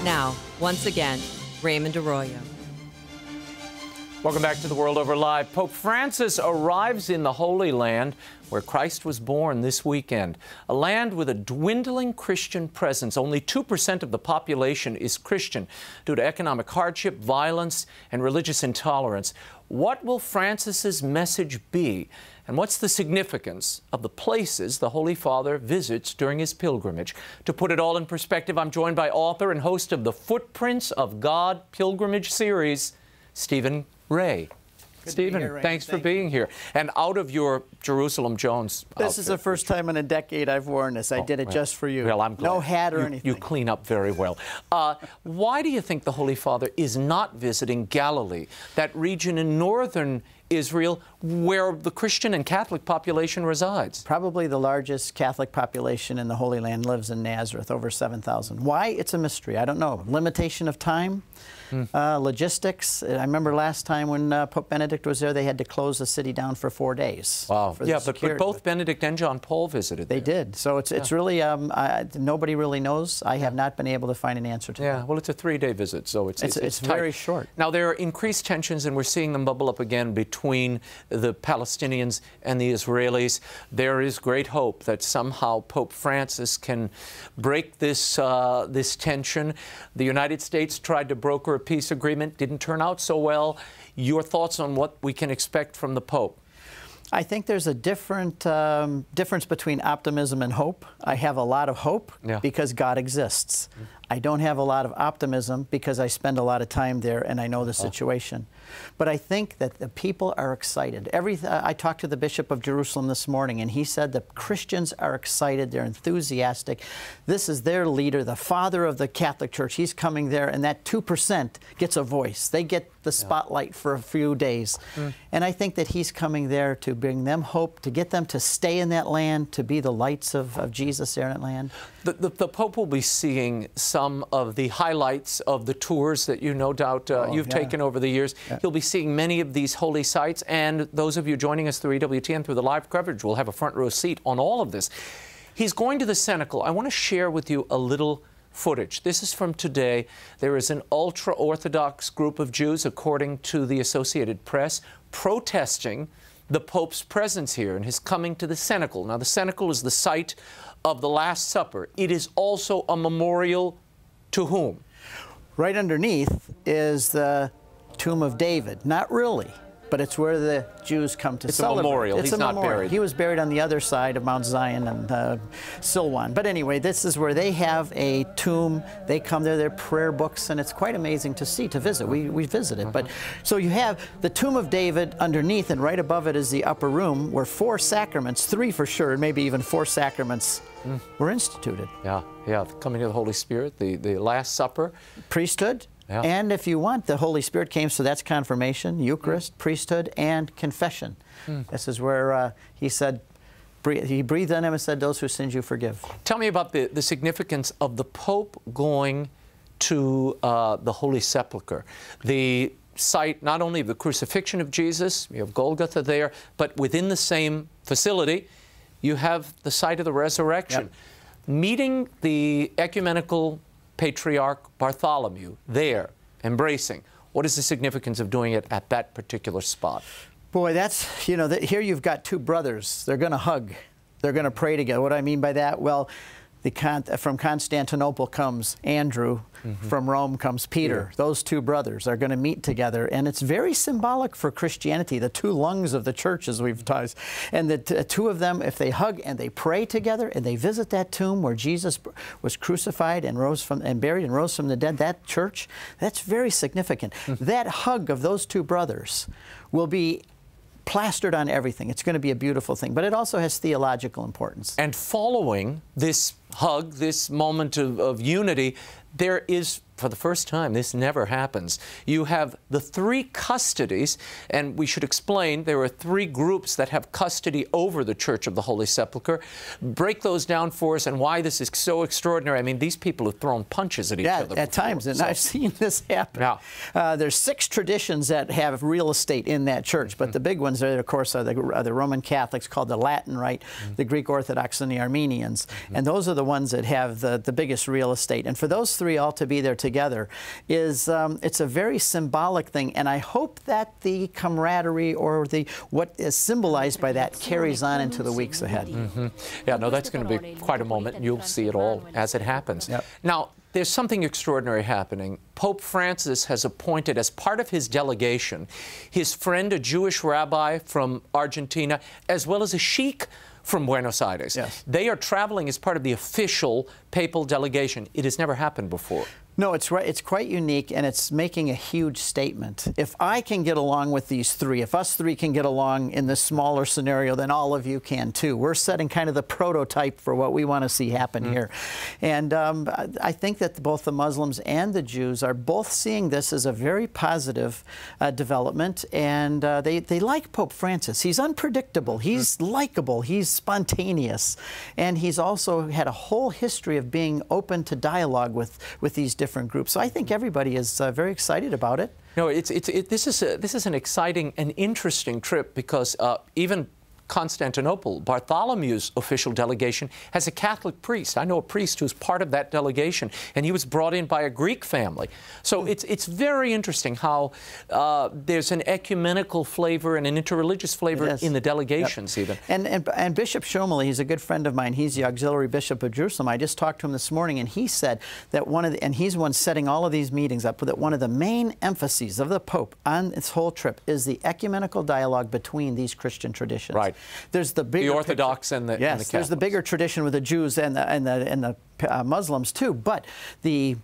Now, once again, Raymond Arroyo. Welcome back to The World Over Live. Pope Francis arrives in the Holy Land where Christ was born this weekend. A land with a dwindling Christian presence. Only 2% of the population is Christian due to economic hardship, violence, and religious intolerance. What will Francis's message be? And what's the significance of the places the Holy Father visits during his pilgrimage? To put it all in perspective, I'm joined by author and host of the Footprints of God Pilgrimage series, Stephen Ray. Stephen, thanks for being here. And out of your Jerusalem Jones outfit. This is the first time in a decade I've worn this. I did it just for you. Well, I'm glad. No hat or anything. You clean up very well. Why do you think the Holy Father is not visiting Galilee, that region in northern Israel where the Christian and Catholic population resides? Probably the largest Catholic population in the Holy Land lives in Nazareth, over 7,000. Why? It's a mystery. I don't know. Limitation of time, logistics. I remember last time when Pope Benedict was there, they had to close the city down for 4 days. Wow. Yeah, but both Benedict and John Paul visited there. They did. So it's really, nobody really knows. I have not been able to find an answer to that. Yeah, well, it's a 3-day visit, so it's very short. Now, there are increased tensions, and we're seeing them bubble up again between the Palestinians and the Israelis. There is great hope that somehow Pope Francis can break this, this tension. The United States tried to broker a peace agreement, didn't turn out so well. Your thoughts on what we can expect from the Pope? I think there's a difference between optimism and hope. I have a lot of hope because God exists. I don't have a lot of optimism because I spend a lot of time there and I know the situation. But I think that the people are excited. I talked to the Bishop of Jerusalem this morning, and he said the Christians are excited, they're enthusiastic. This is their leader, the father of the Catholic Church. He's coming there, and that 2% gets a voice. They get the spotlight for a few days. And I think that he's coming there to bring them hope, to get them to stay in that land, to be the lights of Jesus there in that land. The Pope will be seeing some of the highlights of the tours that you no doubt you've taken over the years. He'll be seeing many of these holy sites, and those of you joining us through EWTN through the live coverage will have a front row seat on all of this. He's going to the Cenacle. I want to share with you a little footage. This is from today. There is an ultra-Orthodox group of Jews, according to the Associated Press, protesting the Pope's presence here and his coming to the Cenacle. Now, the Cenacle is the site of the Last Supper. It is also a memorial to whom? Right underneath is the tomb of David. Not really, but it's where the Jews come to celebrate. It's a memorial. He's not buried. He was buried on the other side of Mount Zion and Silwan. But anyway, this is where they have a tomb. They come there, their prayer books, and it's quite amazing to see, to visit. We visited. But so you have the tomb of David underneath, and right above it is the upper room where 4 sacraments, 3 for sure, maybe even 4 sacraments were instituted. Yeah, coming of the Holy Spirit, the Last Supper. Priesthood. Yeah. And if you want, the Holy Spirit came, so that's confirmation, Eucharist, priesthood, and confession. This is where he said, he breathed on him and said, those who sins you forgive. Tell me about the significance of the Pope going to the Holy Sepulchre, the site not only of the crucifixion of Jesus, you have Golgotha there, but within the same facility, you have the site of the resurrection. Meeting the ecumenical Patriarch Bartholomew there, embracing. What is the significance of doing it at that particular spot? Boy, that's, you know, here you've got 2 brothers. They're going to hug. They're going to pray together. What do I mean by that? Well, from Constantinople comes Andrew. From Rome comes Peter. Those 2 brothers are going to meet together, and it's very symbolic for Christianity, the 2 lungs of the church, as we've taught. And the 2 of them, if they hug and they pray together and they visit that tomb where Jesus was crucified and buried and rose from the dead, that church, that's very significant. That hug of those 2 brothers will be plastered on everything. It's going to be a beautiful thing, but it also has theological importance. And following this hug, this moment of unity, there is, for the first time, this never happens. You have the 3 custodies, and we should explain there are 3 groups that have custody over the Church of the Holy Sepulchre. Break those down for us and why this is so extraordinary. I mean, these people have thrown punches at each other before. At times, and I've seen this happen. There's 6 traditions that have real estate in that church, but the big ones are, of course, are the Roman Catholics, called the Latin Rite, the Greek Orthodox, and the Armenians. And those are the ones that have the biggest real estate. And for those 3 all to be there together is it's a very symbolic thing, and I hope that the camaraderie or what is symbolized by that carries on into the weeks ahead. Yeah, no, that's going to be quite a moment, and you'll see it all as it happens. Yep. Now, there's something extraordinary happening. Pope Francis has appointed, as part of his delegation, his friend, a Jewish rabbi from Argentina, as well as a sheikh from Buenos Aires. Yes. They are traveling as part of the official papal delegation. It has never happened before. No, it's right. It's quite unique, and it's making a huge statement. If I can get along with these three, if us three can get along in this smaller scenario, then all of you can too. We're setting kind of the prototype for what we want to see happen here. And I think that both the Muslims and the Jews are both seeing this as a very positive development, and they like Pope Francis. He's unpredictable. He's likable. He's spontaneous. And he's also had a whole history of being open to dialogue with these different groups. So I think everybody is very excited about it. No, this is an exciting and interesting trip because even Constantinople, Bartholomew's official delegation, has a Catholic priest. I know a priest who's part of that delegation, and he was brought in by a Greek family. So it's very interesting how there's an ecumenical flavor and an interreligious flavor in the delegations. Yep. even. And Bishop Schomely, he's a good friend of mine. He's the auxiliary bishop of Jerusalem. I just talked to him this morning, and he said that and he's the one setting all of these meetings up, that one of the main emphases of the Pope on this whole trip is the ecumenical dialogue between these Christian traditions. Right. There's the bigger Orthodox and the Catholics. There's the bigger tradition with the Jews and the Muslims too. But the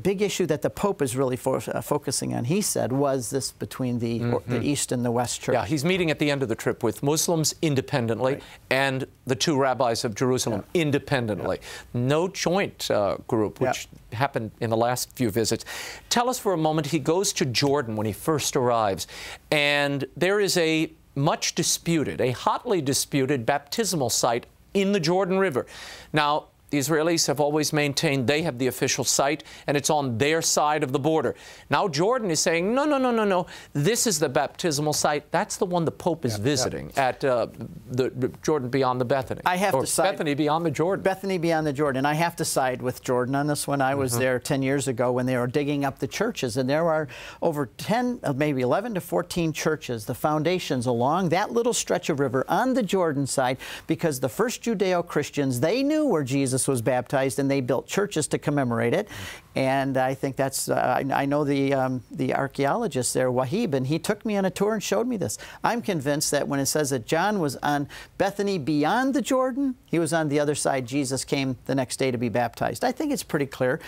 big issue that the Pope is really focusing on, he said, was this between the East and the West Church. Yeah, he's meeting at the end of the trip with Muslims independently and the two rabbis of Jerusalem independently. No joint group, which happened in the last few visits. Tell us for a moment, he goes to Jordan when he first arrives, and there is a much disputed, a hotly disputed baptismal site in the Jordan River. Now, the Israelis have always maintained they have the official site, and it's on their side of the border. Now Jordan is saying, no, no, no, no, no. This is the baptismal site. That's the one the Pope is visiting at the Jordan beyond the Bethany. I have to side. Bethany beyond the Jordan. Bethany beyond the Jordan. I have to side with Jordan on this one. I was there 10 years ago when they were digging up the churches, and there are over 10, maybe 11 to 14 churches, the foundations along that little stretch of river on the Jordan side, because the first Judeo-Christians, they knew where Jesus was baptized, and they built churches to commemorate it. And I think that's, I know the archaeologist there, Wahib, and he took me on a tour and showed me this. I'm convinced that when it says that John was on Bethany beyond the Jordan, he was on the other side. Jesus came the next day to be baptized. I think it's pretty clear.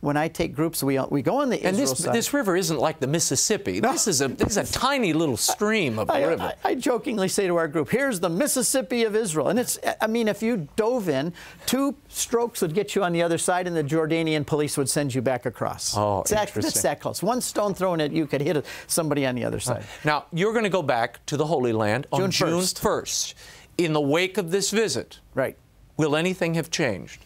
When I take groups, we go on the Israel side. And this river isn't like the Mississippi. No. This is a tiny little stream of a river. I jokingly say to our group, here's the Mississippi of Israel. And it's, I mean, if you dove in, 2 strokes would get you on the other side, and the Jordanian police would send you back across. Oh, it's that close. One stone thrown at you could hit somebody on the other side. Now, you're going to go back to the Holy Land on June 1st. In the wake of this visit, will anything have changed?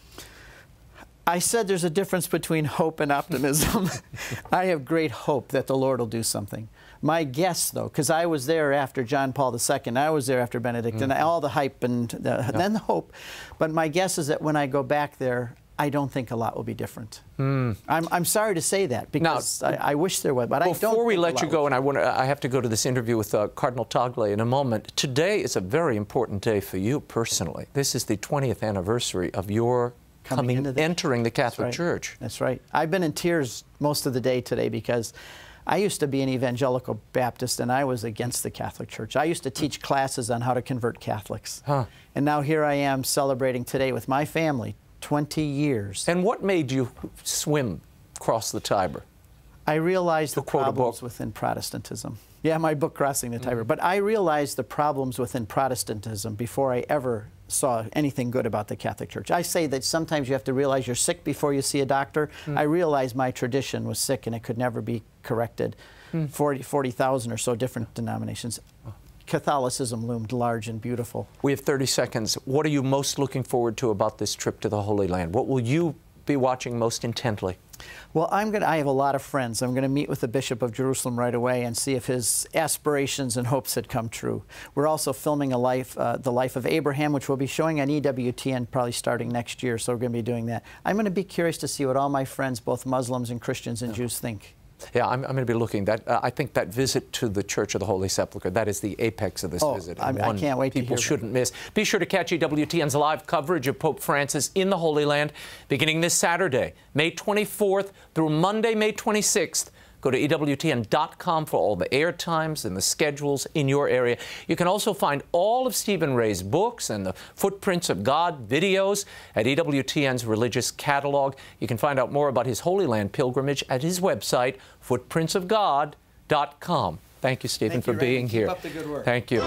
I said there's a difference between hope and optimism. I have great hope that the Lord will do something. My guess, though, because I was there after John Paul II, I was there after Benedict, and all the hype and then the hope. But my guess is that when I go back there, I don't think a lot will be different. I'm sorry to say that, because now, I wish there was, but I don't. Before we let you go, and I have to go to this interview with Cardinal Tagle in a moment, today is a very important day for you personally. This is the 20th anniversary of your entering the Catholic Church. That's right. I've been in tears most of the day today, because I used to be an evangelical Baptist, and I was against the Catholic Church. I used to teach classes on how to convert Catholics. And now here I am celebrating today with my family, 20 years. And what made you swim across the Tiber? I realized the problems within Protestantism. Yeah, my book, Crossing the Tiber. But I realized the problems within Protestantism before I ever saw anything good about the Catholic Church. I say that sometimes you have to realize you're sick before you see a doctor. I realized my tradition was sick and it could never be corrected. 40,000 or so different denominations. Catholicism loomed large and beautiful. We have 30 seconds. What are you most looking forward to about this trip to the Holy Land? What will you be watching most intently? Well, I have a lot of friends. I'm going to meet with the Bishop of Jerusalem right away and see if his aspirations and hopes had come true. We're also filming the life of Abraham, which we'll be showing on EWTN probably starting next year, so we're going to be doing that. I'm going to be curious to see what all my friends, both Muslims and Christians and Jews, think. Yeah, I'm going to be looking. I think that visit to the Church of the Holy Sepulchre, that is the apex of this visit. I can't wait to hear people shouldn't miss. Be sure to catch EWTN's live coverage of Pope Francis in the Holy Land beginning this Saturday, May 24th through Monday, May 26th. Go to EWTN.com for all the air times and the schedules in your area. You can also find all of Stephen Ray's books and the Footprints of God videos at EWTN's religious catalog. You can find out more about his Holy Land pilgrimage at his website, footprintsofgod.com. Thank you, Stephen, for being here. Keep up the good work. Thank you.